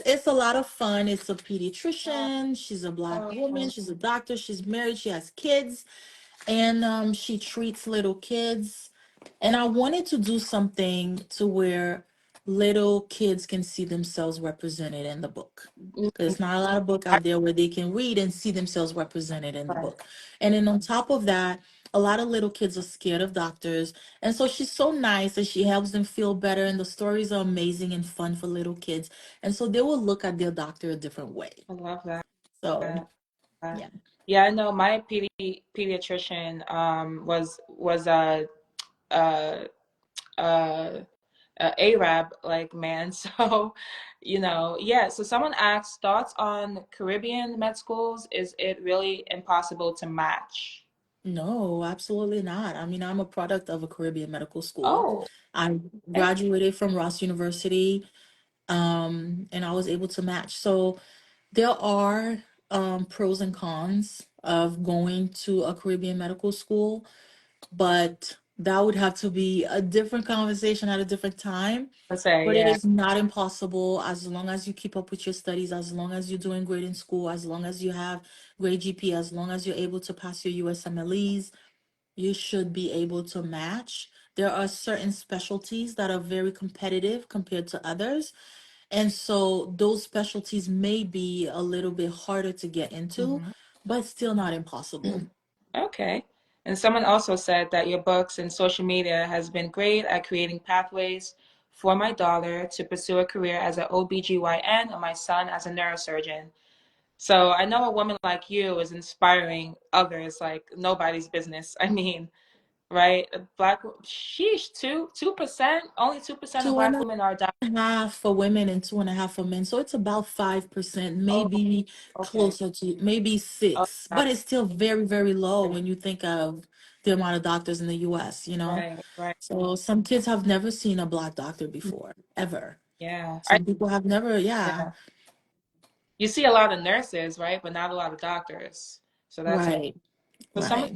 it's a lot of fun. It's a Oh. pediatrician. She's a Black woman. Oh. She's a doctor. She's married. She has kids. And she treats little kids. And I wanted to do something to where little kids can see themselves represented in the book. Because Mm, there's not a lot of book I- out there where they can read and see themselves represented in the right. book. And then on top of that, a lot of little kids are scared of doctors. And so she's so nice and she helps them feel better. And the stories are amazing and fun for little kids. And so they will look at their doctor a different way. I love that. So, yeah. Yeah, I know my pediatrician was a, a Arab like man. So, yeah. So someone asked thoughts on Caribbean med schools. Is it really impossible to match? No, absolutely not. I mean, I'm a product of a Caribbean medical school. Oh, I okay. graduated from Ross University, and I was able to match. So there are pros and cons of going to a Caribbean medical school, but that would have to be a different conversation at a different time. Let's say, But it yeah. is not impossible as long as you keep up with your studies, as long as you're doing great in school, as long as you have great GP, as long as you're able to pass your USMLEs, you should be able to match. There are certain specialties that are very competitive compared to others. And so those specialties may be a little bit harder to get into, Mhm. but still not impossible. Okay. And someone also said that your books and social media has been great at creating pathways for my daughter to pursue a career as an OBGYN and my son as a neurosurgeon. So I know a woman like you is inspiring others like nobody's business. I mean, right? Black, sheesh, 2%, only 2% of Two Black and women are doctors. a half for women and 2.5 for men. So it's about 5%, Oh, maybe okay. closer to maybe Oh, 6, but it's still very, very low when you think of the amount of doctors in the US. right, right. So some kids have never seen a Black doctor before, ever. Yeah. Some people have never, yeah. Yeah. you see a lot of nurses, right? But not a lot of doctors. So that's Right, so someone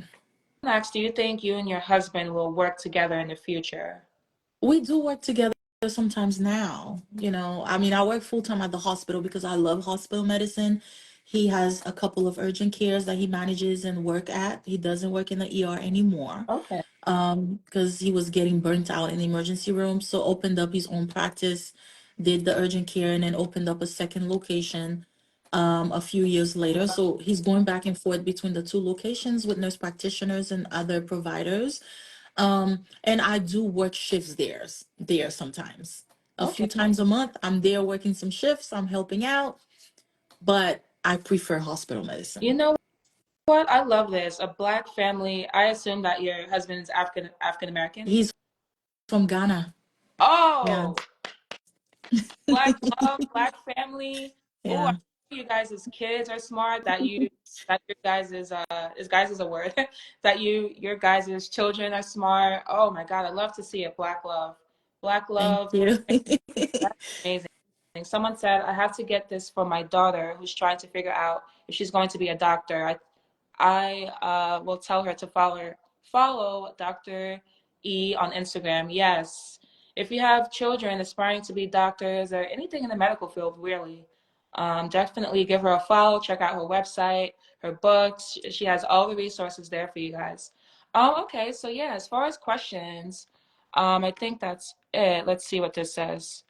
right. asked, do you think you and your husband will work together in the future? We do work together sometimes now. I mean, I work full time at the hospital because I love hospital medicine. He has a couple of urgent cares that he manages and work at. He doesn't work in the ER anymore Okay. because he was getting burnt out in the emergency room. So opened up his own practice, did the urgent care, and then opened up a second location a few years later. So he's going back and forth between the two locations with nurse practitioners and other providers. And I do work shifts there sometimes. A few Okay. times a month, I'm there working some shifts, I'm helping out, but I prefer hospital You medicine. know what? I love this. A black family. I assume that your husband is African American. He's from Ghana. Yeah. Oh, black love, black family. Oh, I Yeah. know you guys' kids are smart. That your guys is guys is a word that your guys' children are smart. Oh my God, I love to see it. Black Thank love. you. That's amazing. Someone said I have to get this for my daughter who's trying to figure out if she's going to be a doctor. I will tell her to follow Dr. E on Instagram. Yes. If you have children aspiring to be doctors or anything in the medical field, really, definitely give her a follow. Check out her website, her books. She has all the resources there for you guys. Okay, so yeah, as far as questions, I think that's it. Let's see what this says.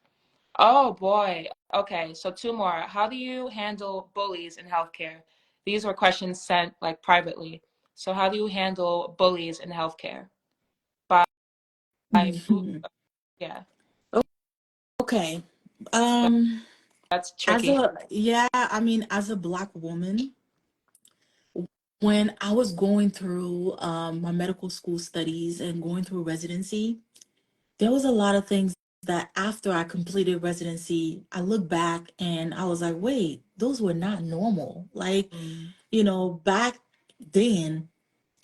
Oh boy. Okay, so two more. How do you handle bullies in healthcare? These were questions sent like privately. So how do you handle bullies in healthcare? By who? Mhm. Yeah, Okay. that, Um, that's as tricky. a yeah, I mean, as a black woman, when I was going through my medical school studies and going through residency, there was a lot of things that after I completed residency, I look back and I was like, wait, those were not normal. Like, Mm, back then,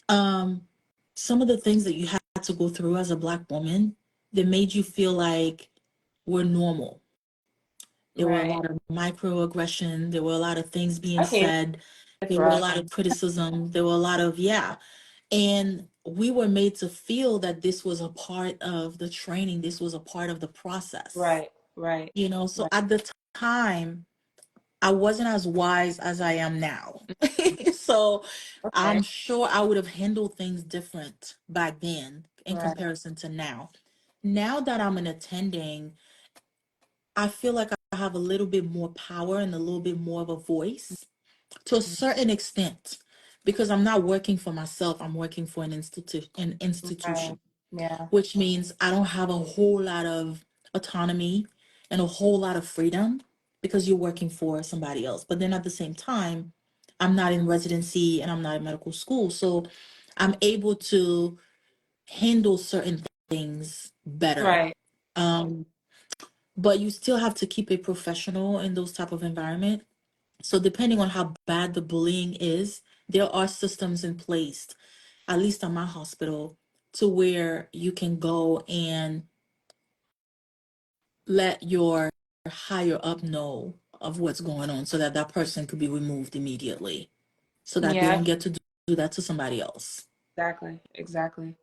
um, some of the things that you had to go through as a black woman that made you feel like we're normal. There were a right. lot of microaggression, there were a lot of things being I hate said, it there for were a us. lot of criticism, there were a lot of, yeah. And we were made to feel that this was a part of the training, this was a part of the process. Right, right, So right. at the time, I wasn't as wise as I am now. So Okay, I'm sure I would have handled things different back then in right, comparison to now. Now that I'm an attending, I feel like I have a little bit more power and a little bit more of a voice to a certain extent because I'm not working for myself, I'm working for an right. institution, Yeah, which means I don't have a whole lot of autonomy and a whole lot of freedom because you're working for somebody else. But then at the same time, I'm not in residency and I'm not in medical school. So I'm able to handle certain things better. right, Um, but you still have to keep it professional in those type of environment. So depending on how bad the bullying is, there are systems in place, at least at my hospital, to where you can go and let your higher up know of what's going on so that that person could be removed immediately so that they yeah, don't get to do that to somebody else. exactly, exactly.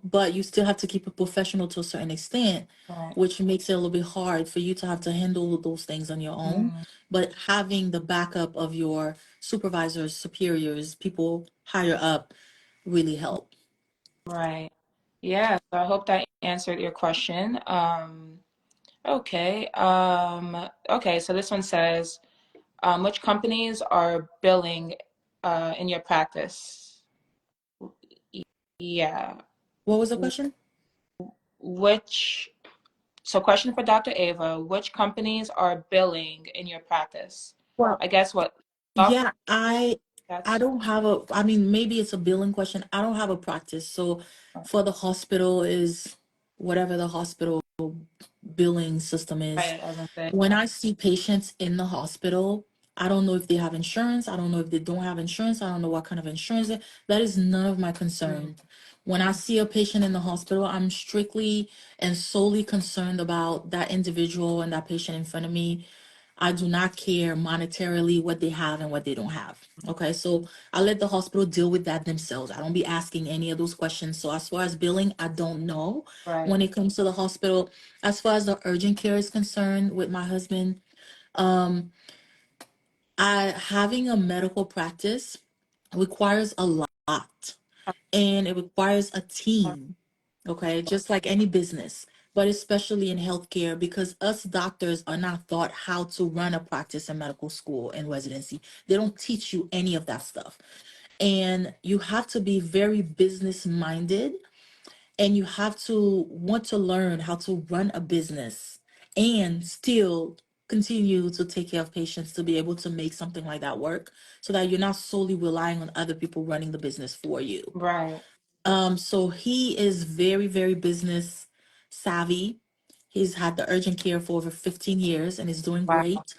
But you still have to keep it professional to a certain extent, Right. which makes it a little bit hard for you to have to handle those things on your own. Mm, But having the backup of your supervisors, superiors, people higher up really help. right. Yeah, so I hope that answered your question. Okay. Okay, so this one says, which companies are billing in your practice? Yeah. What was the question? Which, so question for Dr. Ava, which companies are billing in your practice? Well, I guess what yeah, software I that's don't have I mean, maybe it's a billing question. I don't have a practice. So for the hospital is whatever the hospital billing system is. right, I was gonna say. When I see patients in the hospital, I don't know if they have insurance. I don't know if they don't have insurance. I don't know what kind of insurance. That is none of my Mm, concern. When I see a patient in the hospital, I'm strictly and solely concerned about that individual and that patient in front of me. I do not care monetarily what they have and what they don't have. Okay, so I let the hospital deal with that themselves. I don't be asking any of those questions. So as far as billing, I don't know Right. when it comes to the hospital. As far as the urgent care is concerned with my husband, um, I having a medical practice requires a lot, and it requires a team. Okay, just like any business, but especially in healthcare, because us doctors are not taught how to run a practice in medical school and residency. They don't teach you any of that stuff. And you have to be very business minded, and you have to want to learn how to run a business and still continue to take care of patients to be able to make something like that work, so that you're not solely relying on other people running the business for you. Right. So he is very, very business savvy. He's had the urgent care for over 15 years and is doing Wow. great.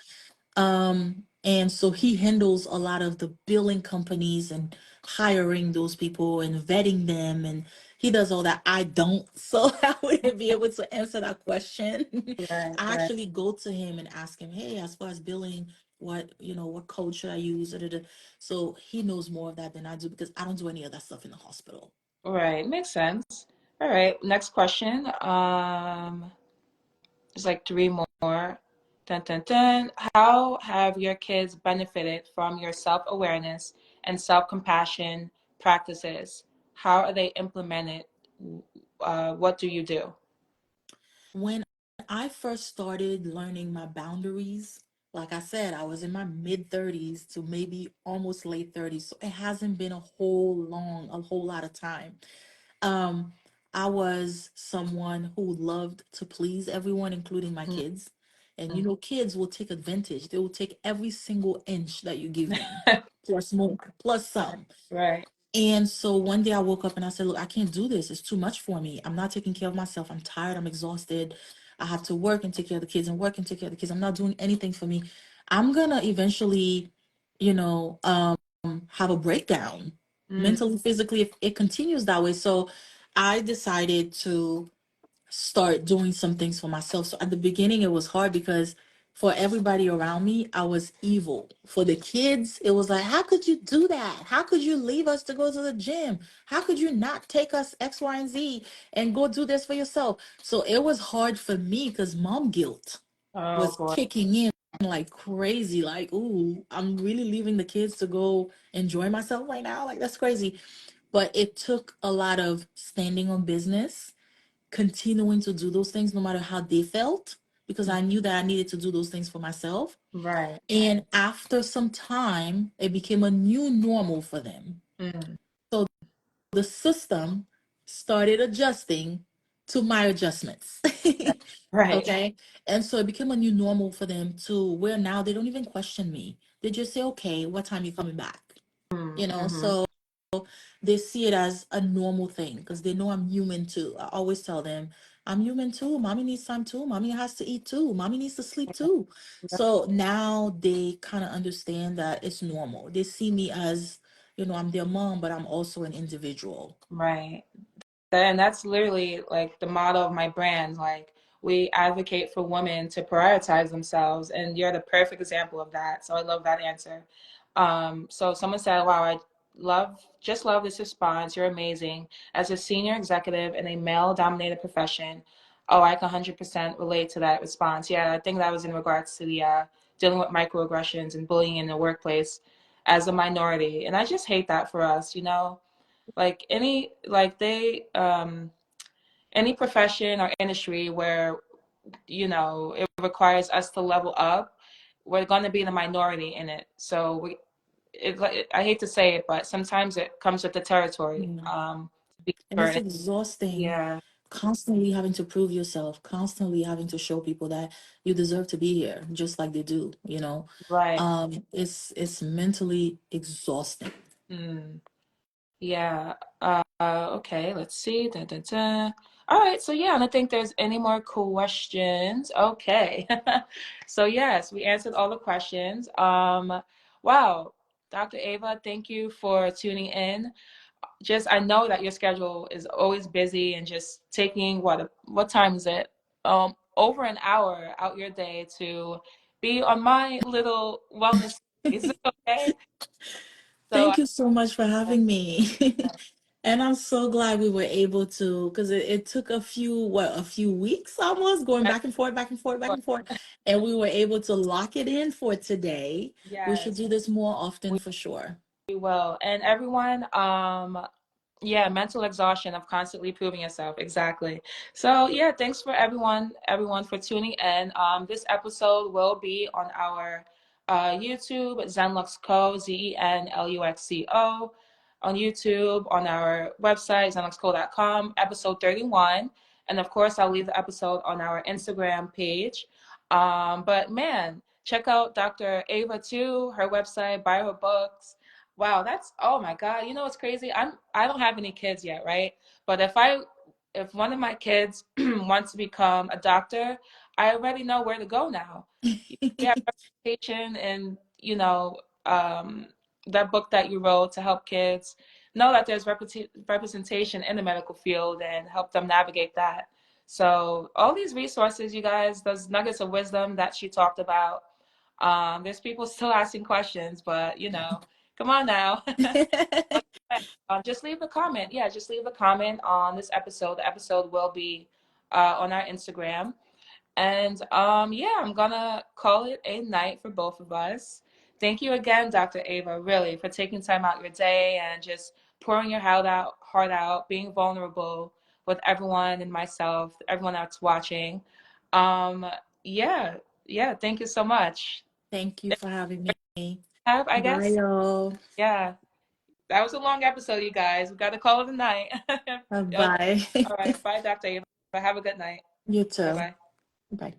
And so he handles a lot of the billing companies and hiring those people and vetting them, and he does all that. I don't, so I wouldn't be able to answer that question. Right. I Right. actually go to him and ask him, hey, as far as billing, what code should I use? Da, da, da. So he knows more of that than I do, because I don't do any of that stuff in the hospital. Right. Makes sense. All right. Next question. There's like three more. Dun, dun, dun. How have your kids benefited from your self-awareness and self-compassion practices? How are they implemented? What do you do? When I first started learning my boundaries, like I said, I was in my mid 30s to maybe almost late 30s. So it hasn't been a whole lot of time. Um, I was someone who loved to please everyone, including my kids. And kids will take advantage. They will take every single inch that you give them, plus more, plus some. Right. And so one day I woke up and I said, look, I can't do this. It's too much for me. I'm not taking care of myself. I'm tired. I'm exhausted. I have to work and take care of the kids and work and take care of the kids. I'm not doing anything for me. I'm gonna eventually, have a breakdown Mm. mentally, physically, if it continues that way. So I decided to start doing some things for myself. So at the beginning, it was hard because for everybody around me, I was evil. For the kids, it was like, how could you do that? How could you leave us to go to the gym? How could you not take us X, Y, and Z and go do this for yourself? So it was hard for me because mom guilt Oh was boy. kicking in like crazy. Like, ooh, I'm really leaving the kids to go enjoy myself right now. Like, that's crazy. But it took a lot of standing on business, continuing to do those things no matter how they felt, because I knew that I needed to do those things for myself. Right. And after some time, it became a new normal for them. Mm. So the system started adjusting to my adjustments. Right. Okay. And so it became a new normal for them, to where now they don't even question me. They just say, okay, what time you coming back? Mm-hmm. So they see it as a normal thing because they know I'm human too. I always tell them, I'm human too. Mommy needs time too. Mommy has to eat too. Mommy needs to sleep too. So now they kind of understand that it's normal. They see me as, I'm their mom, but I'm also an individual. Right. And that's literally like the motto of my brand. Like, we advocate for women to prioritize themselves, and you're the perfect example of that. So I love that answer. So someone said, "Wow, I just love this response. You're amazing. As a senior executive in a male-dominated profession." Oh, I can 100% relate to that response. Yeah, I think that was in regards to the dealing with microaggressions and bullying in the workplace as a minority, and I just hate that for us. Like any profession or industry where it requires us to level up, we're going to be the minority in it. So I hate to say it, but sometimes it comes with the territory. Yeah. To be And it's certain. exhausting, Yeah. constantly having to prove yourself, constantly having to show people that you deserve to be here, just like they do. Right. It's mentally exhausting. Mm. Yeah. Okay, let's see. Da, da, da. All right, so yeah, I don't think there's any more questions. Okay. So yes, we answered all the questions. Wow. Dr. Ava, thank you for tuning in. Just I know that your schedule is always busy, and just taking what time is it? Over an hour out your day to be on my little wellness days. Okay. So Thank you so much for having me. And I'm so glad we were able to, because it took a few weeks almost going I, back and forth, back and forth, back and forth. And we were able to lock it in for today. We should yes, do this more often we for sure. will. And everyone, yeah, mental exhaustion of constantly proving yourself. Exactly. So yeah, thanks for everyone for tuning in. This episode will be on our YouTube, ZenLuxCo, ZenLuxCo, on YouTube, on our website, ZenLuxCo.com, episode 31. And of course, I'll leave the episode on our Instagram page. But man, check out Dr. Ava too, her website, buy her books. Wow, that's oh my God. You know what's crazy? I don't have any kids yet, right? But if one of my kids wants to become a doctor, I already know where to go now. You have representation and that book that you wrote to help kids know that there's representation in the medical field and help them navigate that. So all these resources, you guys, those nuggets of wisdom that she talked about, there's people still asking questions, but come on now. Just leave a comment. Yeah, just leave a comment on this episode. The episode will be on our Instagram. And yeah, I'm gonna call it a night for both of us. Thank you again, Dr. Ava, really, for taking time out your day and just pouring your heart out, being vulnerable with everyone and myself, everyone that's watching. Um, yeah, yeah, thank you so much. Thank you for having me. Have, I Bye, guess, y'all. yeah, that was a long episode, you guys. We got to call it a night. Okay, Bye. all right. Bye, Dr. Ava. Have a good night. You Bye too. bye. Bye.